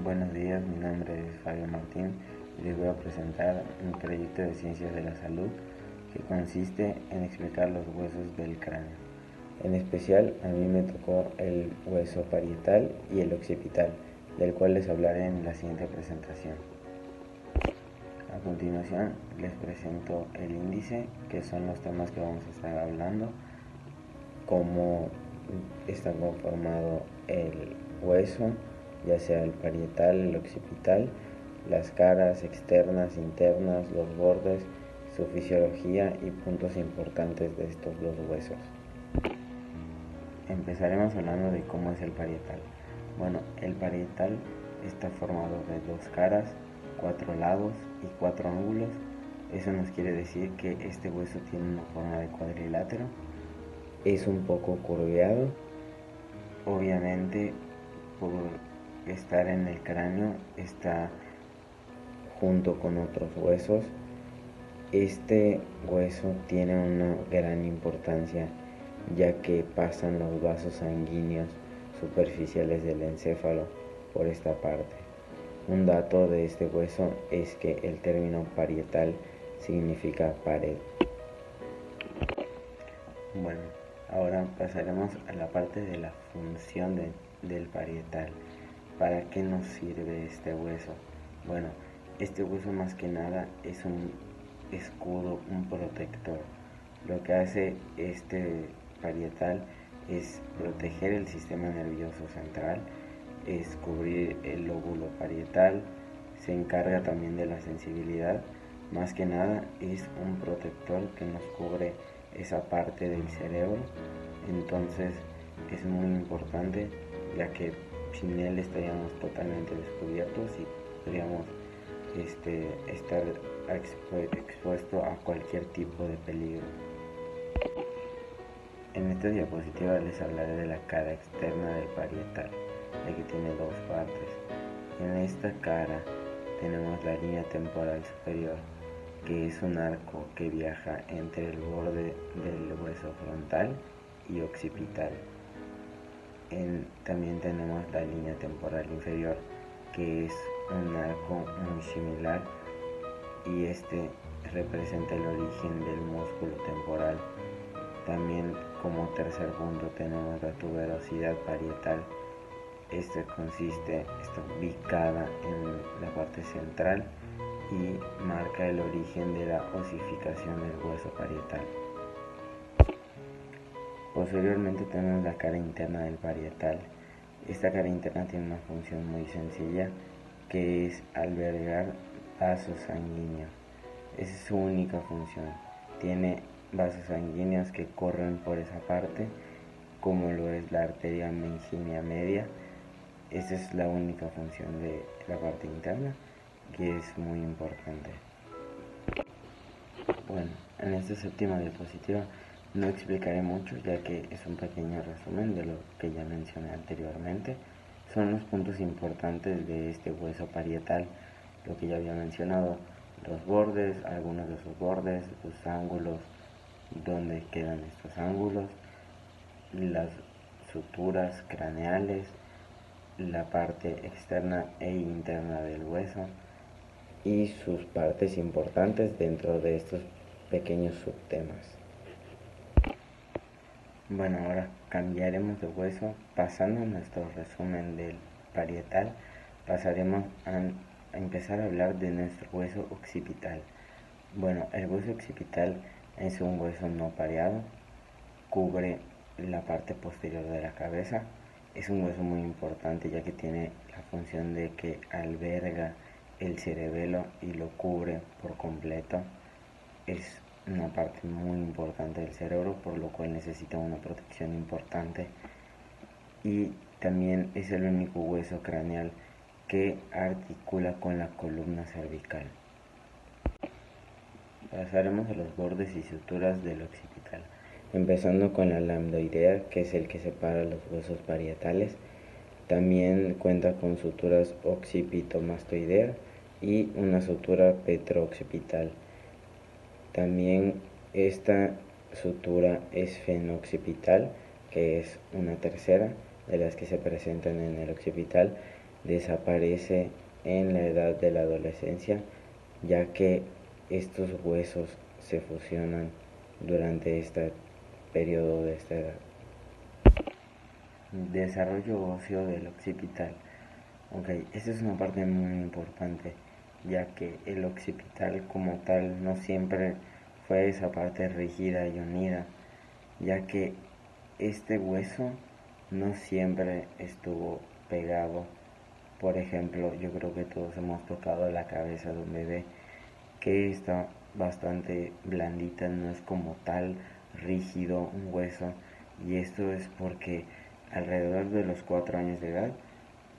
Buenos días, mi nombre es Fabio Martín y les voy a presentar mi proyecto de ciencias de la salud que consiste en explicar los huesos del cráneo. En especial a mí me tocó el hueso parietal y el occipital, del cual les hablaré en la siguiente presentación. A continuación les presento el índice, que son los temas que vamos a estar hablando, cómo está conformado el hueso, ya sea el parietal, el occipital, las caras externas, internas, los bordes, su fisiología y puntos importantes de estos dos huesos. Empezaremos hablando de cómo es el parietal. Bueno, el parietal está formado de dos caras, 4 lados y 4 ángulos. Eso nos quiere decir que este hueso tiene una forma de cuadrilátero. Es un poco curveado. Obviamente, por estar en el cráneo, está junto con otros huesos. Este hueso tiene una gran importancia, ya que pasan los vasos sanguíneos superficiales del encéfalo por esta parte. Un dato de este hueso es que el término parietal significa pared. Bueno, ahora pasaremos a la parte de la función del parietal. ¿Para qué nos sirve este hueso? Bueno, este hueso más que nada es un escudo, un protector. Lo que hace este parietal es proteger el sistema nervioso central, es cubrir el lóbulo parietal, se encarga también de la sensibilidad. Más que nada es un protector que nos cubre esa parte del cerebro. Entonces es muy importante, ya que sin él estaríamos totalmente descubiertos y podríamos estar expuesto a cualquier tipo de peligro. En esta diapositiva les hablaré de la cara externa del parietal, ya que tiene dos partes. En esta cara tenemos la línea temporal superior, que es un arco que viaja entre el borde del hueso frontal y occipital. También tenemos la línea temporal inferior, que es un arco muy similar, y este representa el origen del músculo temporal. También como tercer punto tenemos la tuberosidad parietal. Esta está ubicada en la parte central y marca el origen de la osificación del hueso parietal. Posteriormente tenemos la cara interna del parietal. Esta cara interna tiene una función muy sencilla, que es albergar vasos sanguíneos. Esa es su única función. Tiene vasos sanguíneos que corren por esa parte, como lo es la arteria meningia media. Esa es la única función de la parte interna, que es muy importante. Bueno, en esta séptima diapositiva no explicaré mucho, ya que es un pequeño resumen de lo que ya mencioné anteriormente. Son los puntos importantes de este hueso parietal, lo que ya había mencionado: los bordes, algunos de sus bordes, los ángulos, dónde quedan estos ángulos, las suturas craneales, la parte externa e interna del hueso y sus partes importantes dentro de estos pequeños subtemas. Bueno, ahora cambiaremos de hueso. Pasando a nuestro resumen del parietal, pasaremos a empezar a hablar de nuestro hueso occipital. Bueno, el hueso occipital es un hueso no pareado, cubre la parte posterior de la cabeza. Es un hueso muy importante, ya que tiene la función de que alberga el cerebelo y lo cubre por completo. Es una parte muy importante del cerebro, por lo cual necesita una protección importante, y también es el único hueso craneal que articula con la columna cervical. Pasaremos a los bordes y suturas del occipital, empezando con la lambdoidea, que es el que separa los huesos parietales. También cuenta con suturas occipitomastoidea y una sutura petrooccipital. También esta sutura es fenoccipital, que es una tercera de las que se presentan en el occipital, desaparece en la edad de la adolescencia, ya que estos huesos se fusionan durante este periodo de esta edad. Desarrollo óseo del occipital. Ok, esta es una parte muy importante, ya que el occipital como tal no siempre fue esa parte rígida y unida, ya que este hueso no siempre estuvo pegado. Por ejemplo, yo creo que todos hemos tocado la cabeza de un bebé, que está bastante blandita, no es como tal rígido un hueso, y esto es porque alrededor de los 4 años de edad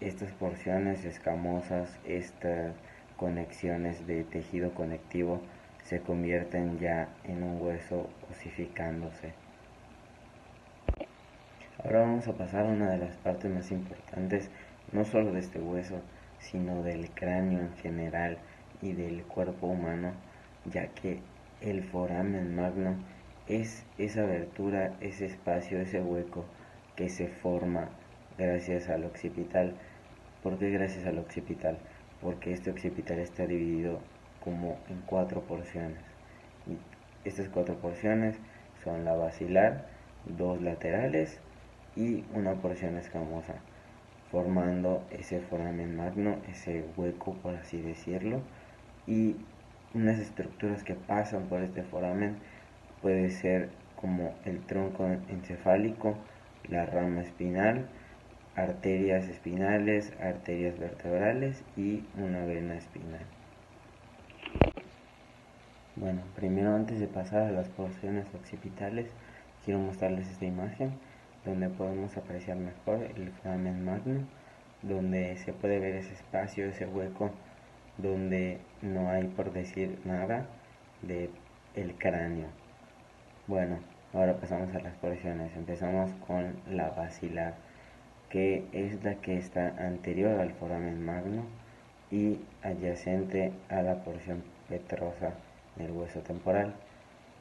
estas porciones escamosas, estas conexiones de tejido conectivo se convierten ya en un hueso osificándose. Ahora vamos a pasar a una de las partes más importantes, no solo de este hueso, sino del cráneo en general y del cuerpo humano, ya que el foramen magno es esa abertura, ese espacio, ese hueco que se forma gracias al occipital. ¿Por qué gracias al occipital? Porque este occipital está dividido como en 4 porciones. Y estas 4 porciones son la basilar, 2 laterales y una porción escamosa, formando ese foramen magno, ese hueco por así decirlo, y unas estructuras que pasan por este foramen puede ser como el tronco encefálico, la rama espinal, arterias espinales, arterias vertebrales y una vena espinal. Bueno, primero antes de pasar a las porciones occipitales, quiero mostrarles esta imagen donde podemos apreciar mejor el foramen magno, donde se puede ver ese espacio, ese hueco, donde no hay por decir nada de el cráneo. Bueno, ahora pasamos a las porciones. Empezamos con la basilar, que es la que está anterior al foramen magno y adyacente a la porción petrosa del hueso temporal.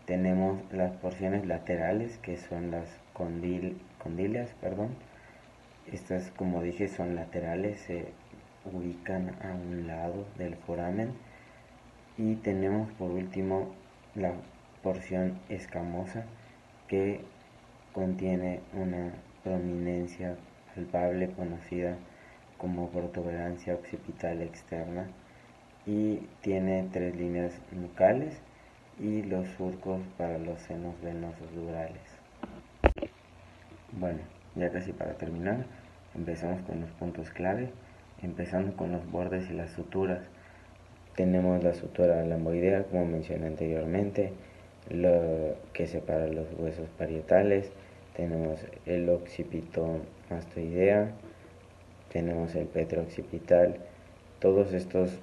Tenemos las porciones laterales, que son las condilias, Estas, como dije, son laterales, se ubican a un lado del foramen. Y tenemos por último la porción escamosa, que contiene una prominencia palpable conocida como protuberancia occipital externa y tiene 3 líneas nucales y los surcos para los senos venosos durales. Bueno, ya casi para terminar, empezamos con los puntos clave, empezando con los bordes y las suturas. Tenemos la sutura lamboidea, como mencioné anteriormente, lo que separa los huesos parietales. Tenemos el occipito mastoidea, tenemos el petrooccipital. Todos estos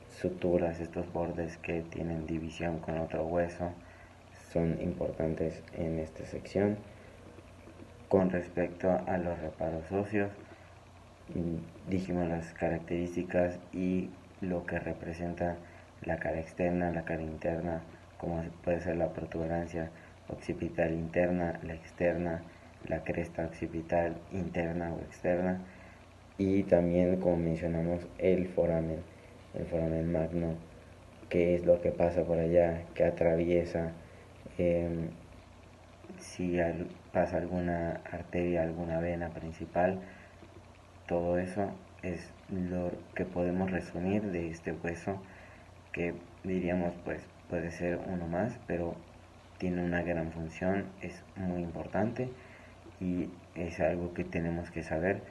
suturas, estos bordes que tienen división con otro hueso, son importantes en esta sección. Con respecto a los reparos óseos, dijimos las características y lo que representa la cara externa, la cara interna, como puede ser la protuberancia occipital interna, la externa, la cresta occipital interna o externa, y también, como mencionamos, el foramen magno, que es lo que pasa por allá, que atraviesa, si pasa alguna arteria, alguna vena principal. Todo eso es lo que podemos resumir de este hueso, que diríamos pues puede ser uno más, pero tiene una gran función, es muy importante y es algo que tenemos que saber,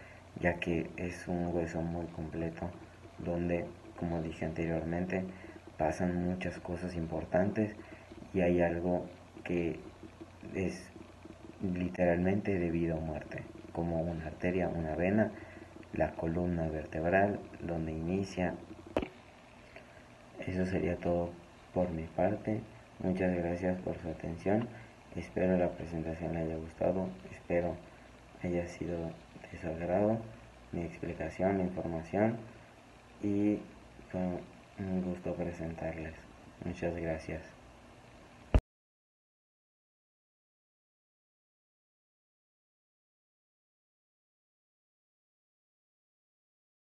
ya que es un hueso muy completo donde, como dije anteriormente, pasan muchas cosas importantes y hay algo que es literalmente de vida o muerte, como una arteria, una vena, la columna vertebral, donde inicia. Eso sería todo por mi parte. Muchas gracias por su atención. Espero la presentación le haya gustado. Espero haya sido de su agrado mi explicación, la información. Y fue un gusto presentarles. Muchas gracias.